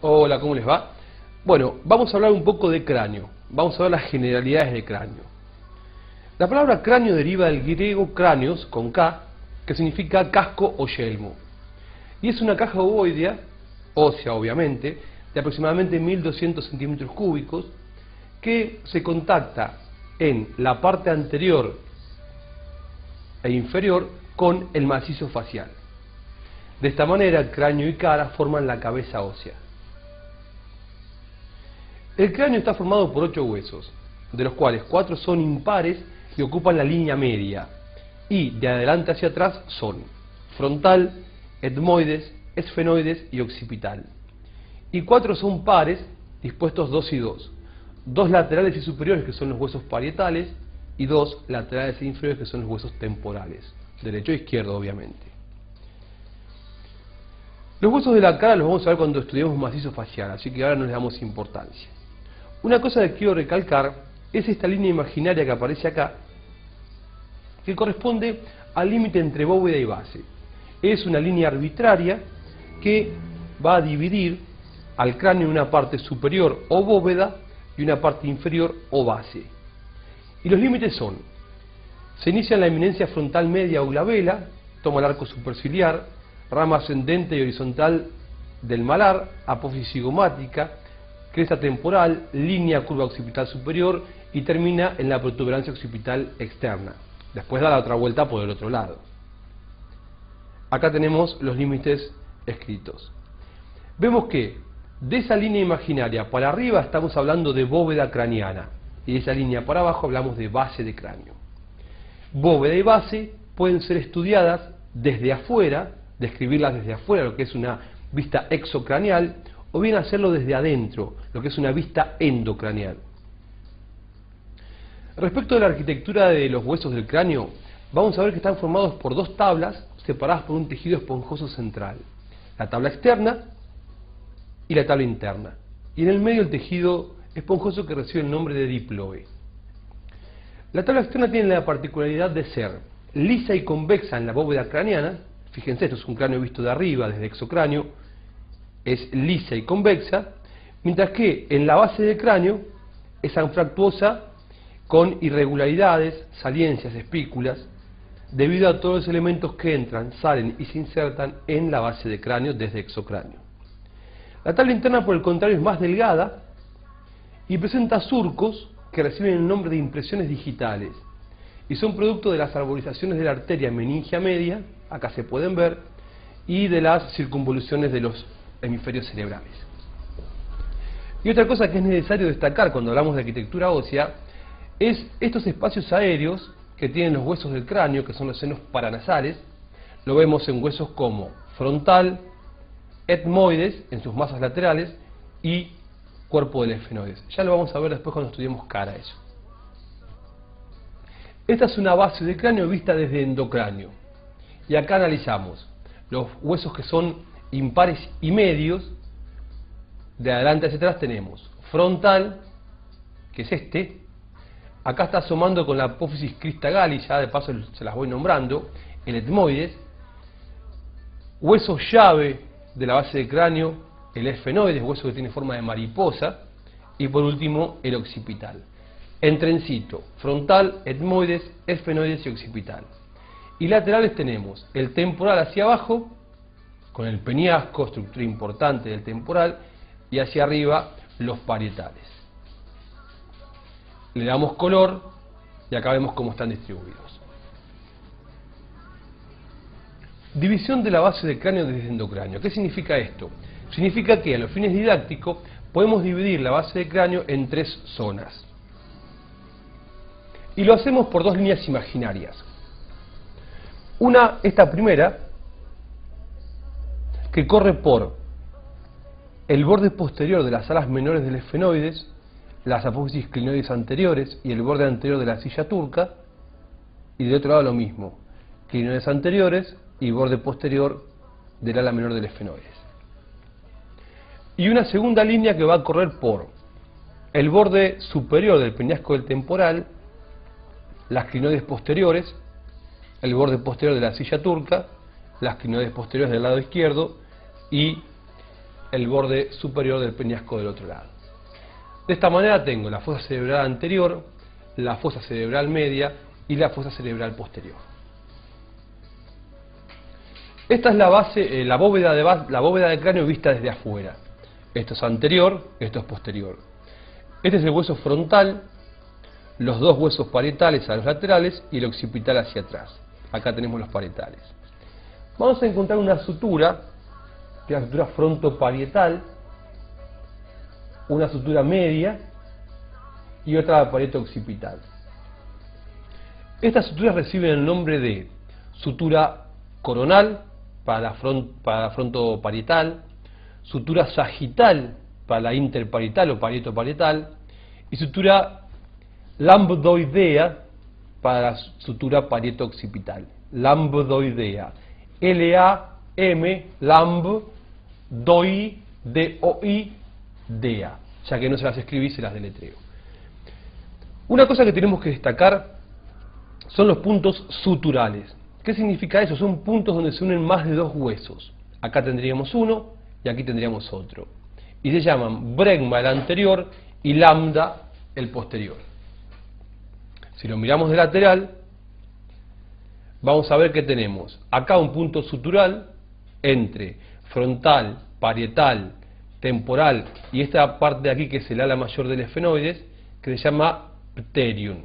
Hola, ¿cómo les va? Bueno, vamos a hablar un poco de cráneo. Vamos a ver las generalidades de cráneo. La palabra cráneo deriva del griego cráneos, con K, que significa casco o yelmo. Y es una caja ovoidea, ósea obviamente, de aproximadamente 1200 centímetros cúbicos, que se contacta en la parte anterior e inferior con el macizo facial. De esta manera, el cráneo y cara forman la cabeza ósea. El cráneo está formado por 8 huesos, de los cuales 4 son impares y ocupan la línea media, y de adelante hacia atrás son frontal, etmoides, esfenoides y occipital. Y 4 son pares, dispuestos 2 y 2, 2 laterales y superiores, que son los huesos parietales, y 2 laterales e inferiores, que son los huesos temporales, derecho e izquierdo obviamente. Los huesos de la cara los vamos a ver cuando estudiemos macizo facial, así que ahora no les damos importancia. Una cosa que quiero recalcar es esta línea imaginaria que aparece acá, que corresponde al límite entre bóveda y base. Es una línea arbitraria que va a dividir al cráneo en una parte superior o bóveda y una parte inferior o base. Y los límites son: se inicia en la eminencia frontal media o glabela, toma el arco superciliar, rama ascendente y horizontal del malar, apófisis cigomática, cresta temporal, línea curva occipital superior y termina en la protuberancia occipital externa. Después da la otra vuelta por el otro lado. Acá tenemos los límites escritos. Vemos que de esa línea imaginaria para arriba estamos hablando de bóveda craneana y de esa línea para abajo hablamos de base de cráneo. Bóveda y base pueden ser estudiadas desde afuera, describirlas desde afuera, lo que es una vista exocraneal, o bien hacerlo desde adentro, lo que es una vista endocraneal. Respecto de la arquitectura de los huesos del cráneo, vamos a ver que están formados por 2 tablas separadas por un tejido esponjoso central, la tabla externa y la tabla interna, y en el medio el tejido esponjoso que recibe el nombre de diploe. La tabla externa tiene la particularidad de ser lisa y convexa en la bóveda craneana. Fíjense, esto es un cráneo visto de arriba, desde exocráneo, es lisa y convexa, mientras que en la base del cráneo es anfractuosa con irregularidades, saliencias, espículas, debido a todos los elementos que entran, salen y se insertan en la base del cráneo desde exocráneo. La tabla interna, por el contrario, es más delgada y presenta surcos que reciben el nombre de impresiones digitales y son producto de las arborizaciones de la arteria meningia media, acá se pueden ver, y de las circunvoluciones de los hemisferios cerebrales. Y otra cosa que es necesario destacar cuando hablamos de arquitectura ósea es estos espacios aéreos que tienen los huesos del cráneo, que son los senos paranasales. Lo vemos en huesos como frontal, etmoides en sus masas laterales y cuerpo del esfenoides. Ya lo vamos a ver después cuando estudiemos cara eso. Esta es una base del cráneo vista desde endocráneo. Y acá analizamos los huesos que son impares y medios. De adelante hacia atrás tenemos frontal, que es este. Acá está asomando con la apófisis crista galli, ya de paso se las voy nombrando, el etmoides. Hueso llave de la base del cráneo, el esfenoides, hueso que tiene forma de mariposa. Y por último, el occipital. En trencito, frontal, etmoides, esfenoides y occipital. Y laterales tenemos el temporal hacia abajo, con el peñasco, estructura importante del temporal, y hacia arriba los parietales. Le damos color y acá vemos cómo están distribuidos. División de la base del cráneo desde endocráneo. ¿Qué significa esto? Significa que a los fines didácticos podemos dividir la base del cráneo en 3 zonas. Y lo hacemos por 2 líneas imaginarias. Una, esta primera, que corre por el borde posterior de las alas menores del esfenoides, las apófisis clinoides anteriores y el borde anterior de la silla turca, y del otro lado lo mismo, clinoides anteriores y borde posterior del ala menor del esfenoides. Y una segunda línea que va a correr por el borde superior del peñasco del temporal, las clinoides posteriores, el borde posterior de la silla turca, las clinoides posteriores del lado izquierdo y el borde superior del peñasco del otro lado. De esta manera tengo la fosa cerebral anterior, la fosa cerebral media y la fosa cerebral posterior. Esta es la base, la bóveda del cráneo vista desde afuera. Esto es anterior, esto es posterior. Este es el hueso frontal, los dos huesos parietales a los laterales y el occipital hacia atrás. Acá tenemos los parietales. Vamos a encontrar una sutura, que es la sutura frontoparietal, una sutura media y otra parieto-occipital. Estas suturas reciben el nombre de sutura coronal para la frontoparietal, sutura sagital para la interparietal o parieto-parietal y sutura lambdoidea para la sutura parieto-occipital. Lambdoidea. L-A-M, lamb, doi, D-O-I, dea. Ya que no se las escribí, se las deletreo. Una cosa que tenemos que destacar son los puntos suturales. ¿Qué significa eso? Son puntos donde se unen más de dos huesos. Acá tendríamos uno y aquí tendríamos otro. Y se llaman bregma el anterior y lambda el posterior. Si lo miramos de lateral, vamos a ver que tenemos acá un punto sutural entre frontal, parietal, temporal y esta parte de aquí que es el ala mayor del esfenoides, que se llama pterium.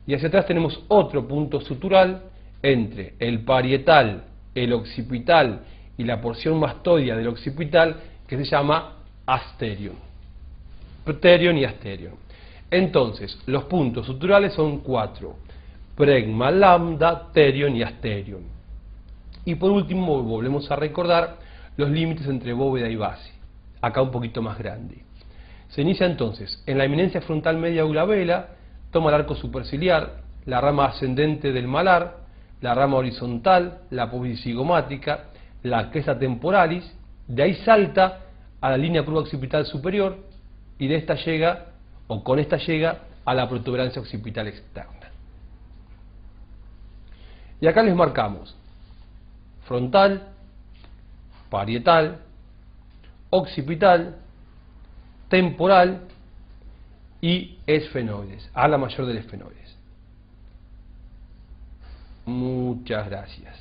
Y hacia atrás tenemos otro punto sutural entre el parietal, el occipital y la porción mastoidea del occipital, que se llama asterium. Pterium y asterium. Entonces, los puntos suturales son 4: bregma, lambda, pterium y asterium. Y por último, volvemos a recordar los límites entre bóveda y base, acá un poquito más grande. Se inicia entonces en la eminencia frontal media glabela, toma el arco superciliar, la rama ascendente del malar, la rama horizontal, la apófisis cigomática, la cresta temporalis, de ahí salta a la línea curva occipital superior y de esta llega, o con esta llega, a la protuberancia occipital externa. Y acá les marcamos frontal, parietal, occipital, temporal y esfenoides, ala mayor del esfenoides. Muchas gracias.